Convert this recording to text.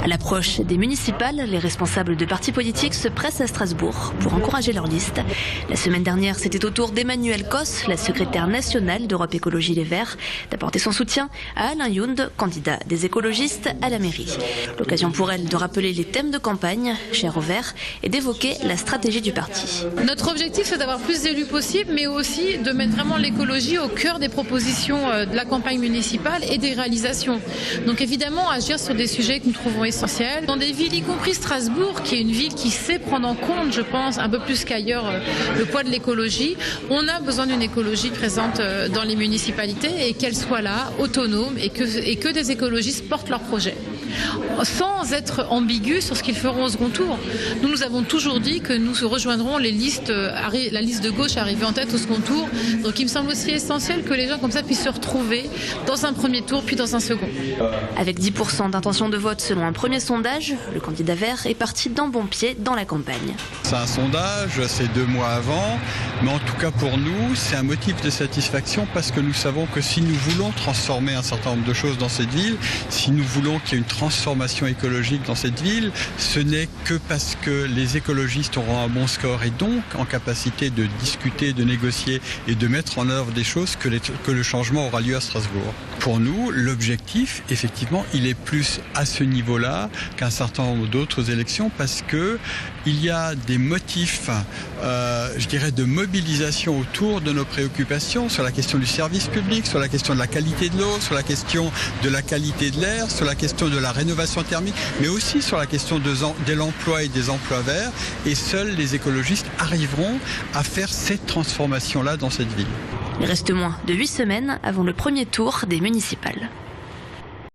À l'approche des municipales, les responsables de partis politiques se pressent à Strasbourg pour encourager leur liste. La semaine dernière, c'était au tour d'Emmanuelle Cos, la secrétaire nationale d'Europe Écologie Les Verts, d'apporter son soutien à Alain Yound, candidat des écologistes à la mairie. L'occasion pour elle de rappeler les thèmes de campagne, chers aux Verts, et d'évoquer la stratégie du parti. Notre objectif, c'est d'avoir plus d'élus possible, mais aussi de mettre vraiment l'écologie au cœur des propositions de la campagne municipale et des réalisations. Donc évidemment, agir sur des sujets que nous trouvons essentiels. Dans des villes, y compris Strasbourg, qui est une ville qui sait prendre en compte, je pense, un peu plus qu'ailleurs, le poids de l'écologie, on a besoin d'une écologie présente dans les municipalités et qu'elle soit là, autonome, et que des écologistes portent leurs projets, sans être ambigus sur ce qu'ils feront au second tour. Nous avons toujours dit que nous rejoindrons la liste de gauche arrivée en tête au second tour. Donc il me semble aussi essentiel que les gens comme ça puissent se retrouver dans un premier tour puis dans un second. Avec 10% d'intention de vote selon un premier sondage, le candidat vert est parti d'un bon pied dans la campagne. C'est un sondage, c'est 2 mois avant, mais en tout cas pour nous, c'est un motif de satisfaction parce que nous savons que si nous voulons transformer un certain nombre de choses dans cette ville, si nous voulons qu'il y ait une transformation écologique dans cette ville, ce n'est que parce que les écologistes auront un bon score et donc en capacité de discuter, de négocier et de mettre en œuvre des choses que le changement aura lieu à Strasbourg. Pour nous, l'objectif, effectivement, il est plus à ce niveau-là qu'un certain nombre d'autres élections parce que il y a des motifs, je dirais, de mobilisation autour de nos préoccupations sur la question du service public, sur la question de la qualité de l'eau, sur la question de la qualité de l'air, sur la question de la rénovation thermique, mais aussi sur la question de l'emploi et des emplois verts. Et seuls les écologistes arriveront à faire cette transformation-là dans cette ville. Il reste moins de 8 semaines avant le premier tour des municipales.